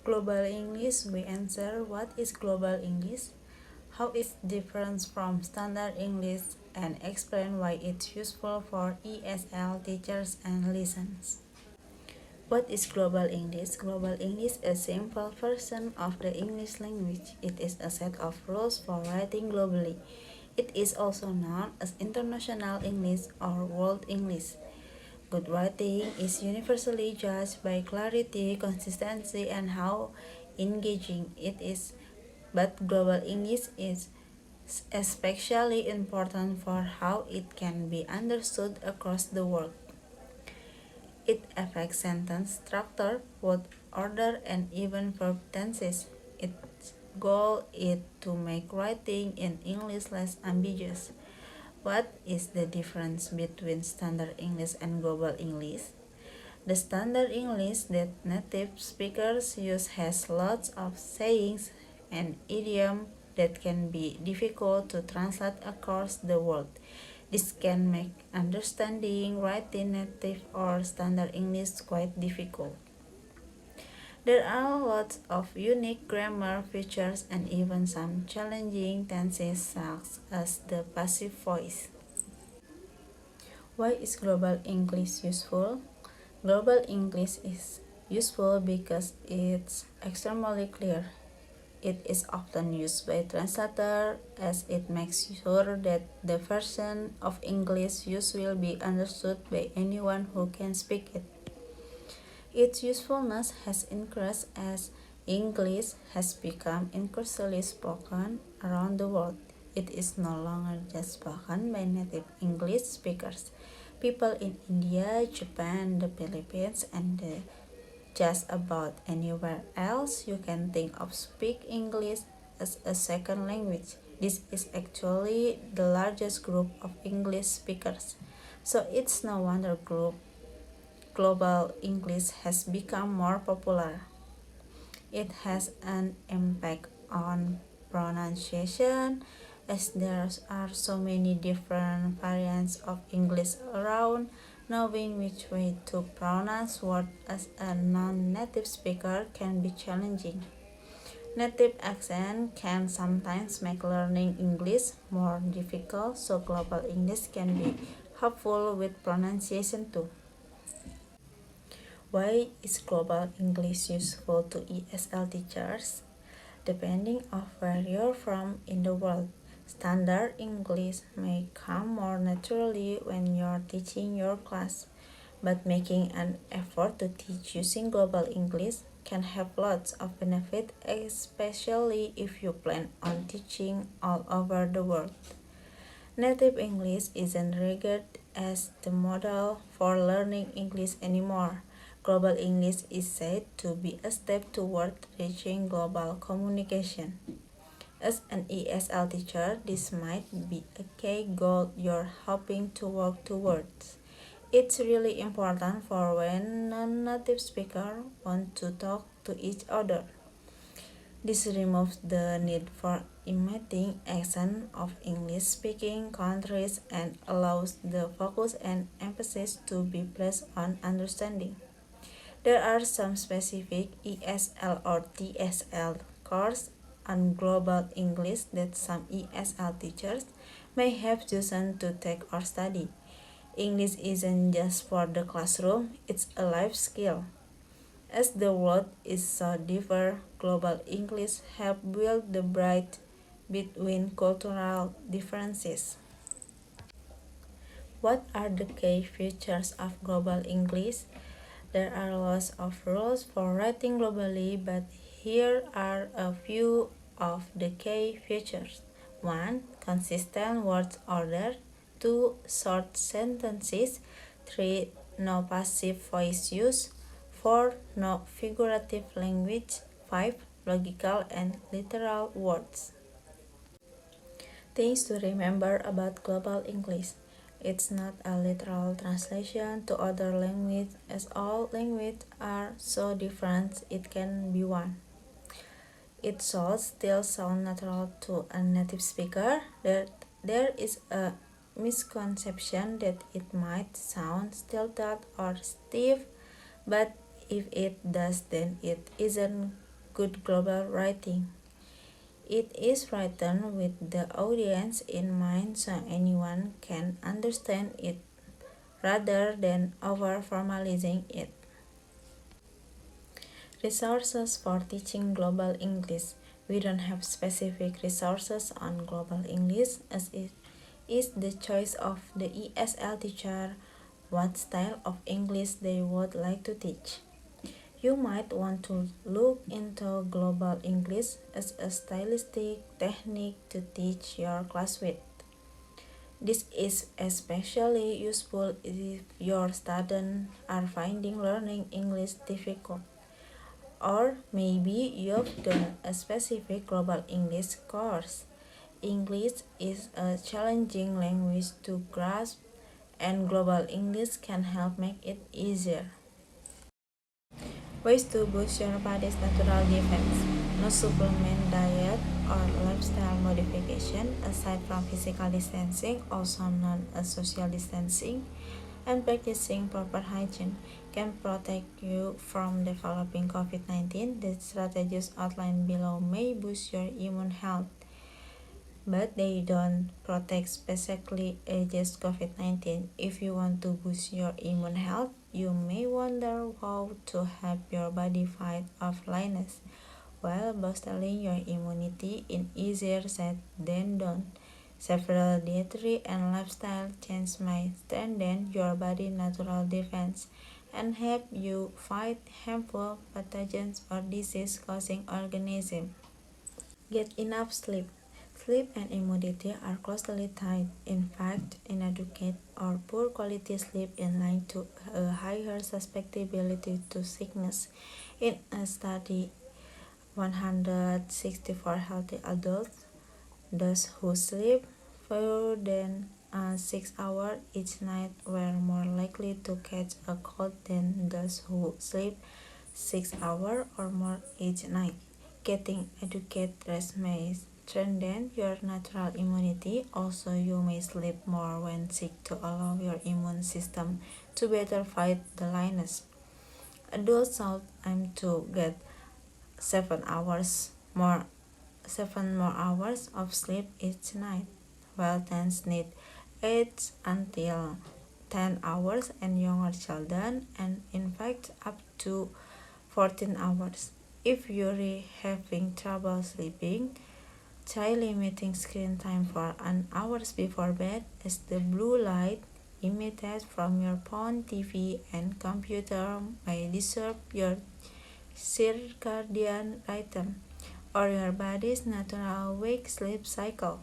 Global English, we answer what is global English, how it differs from standard English, and explain why it's useful for ESL teachers and listeners. What is global English? Global English is a simple version of the English language. It is a set of rules for writing globally. It is also known as international English or world English. Good writing is universally judged by clarity, consistency, and how engaging it is. But global English is especially important for how it can be understood across the world. It affects sentence structure, word order, and even verb tenses. Its goal is to make writing in English less ambiguous. What is the difference between standard English and global English? The standard English that native speakers use has lots of sayings and idioms that can be difficult to translate across the world. This can make understanding writing native or standard English quite difficult. There are lots of unique grammar features and even some challenging tenses such as the passive voice. Why is global English useful? Global English is useful because it's extremely clear. It is often used by translators as it makes sure that the version of English used will be understood by anyone who can speak it. Its usefulness has increased as English has become increasingly spoken around the world. It is no longer just spoken by native English speakers. People in India, Japan, the Philippines, and just about anywhere else you can think of speak English as a second language. This is actually the largest group of English speakers. So it's no wonder global English has become more popular. It has an impact on pronunciation as there are so many different variants of English around. Knowing which way to pronounce words as a non-native speaker can be challenging. Native accent can sometimes make learning English more difficult, so global English can be helpful with pronunciation too. Why is global English useful to ESL teachers? Depending on where you're from in the world, standard English may come more naturally when you're teaching your class, but making an effort to teach using global English can have lots of benefit, especially if you plan on teaching all over the world. Native English isn't regarded as the model for learning English anymore. Global English is said to be a step toward reaching global communication. As an ESL teacher, this might be a key goal you're hoping to work towards. It's really important for when non-native speakers want to talk to each other. This removes the need for imitating accent of English-speaking countries and allows the focus and emphasis to be placed on understanding. There are some specific ESL or TSL courses on global English that some ESL teachers may have chosen to take or study. English isn't just for the classroom, it's a life skill. As the world is so diverse, global English helps build the bridge between cultural differences. What are the key features of global English? There are lots of rules for writing globally, but here are a few of the key features. 1. Consistent word order. 2. Short sentences. 3. No passive voice use. 4. No figurative language. 5. Logical and literal words. Things to remember about global English. It's not a literal translation to other languages, as all languages are so different it can be one. It should still sound natural to a native speaker. There is a misconception that it might sound stilted or stiff, but if it does, then it isn't good global writing. It is written with the audience in mind so anyone can understand it rather than over-formalizing it. Resources for teaching global English. We don't have specific resources on global English as it is the choice of the ESL teacher what style of English they would like to teach. You might want to look into global English as a stylistic technique to teach your class with. This is especially useful if your students are finding learning English difficult. Or maybe you've done a specific global English course. English is a challenging language to grasp, and global English can help make it easier. Ways to boost your body's natural defense. No supplement diet or lifestyle modification aside from physical distancing, also known as social distancing, and practicing proper hygiene can protect you from developing COVID-19. The strategies outlined below may boost your immune health, but they don't protect specifically against COVID-19. If you want to boost your immune health, you may wonder how to help your body fight off illness. Well, boosting your immunity is easier said than done. Several dietary and lifestyle changes may strengthen your body's natural defense and help you fight harmful pathogens or disease-causing organisms. Get enough sleep. Sleep and immunity are closely tied. In fact, inadequate or poor quality sleep is linked to a higher susceptibility to sickness. In a study, 164 healthy adults, those who sleep fewer than 6 hours each night were more likely to catch a cold than those who sleep 6 hours or more each night. Getting adequate rest may strengthen your natural immunity. Also, you may sleep more when sick to allow your immune system to better fight the illness. Adults should aim to get 7 hours more 7 more hours of sleep each night, while teens need 8 until 10 hours and younger children and in fact up to 14 hours. If you're having trouble sleeping, try limiting screen time for an hour before bed as the blue light emitted from your phone, TV, and computer may disturb your circadian rhythm or your body's natural wake-sleep cycle.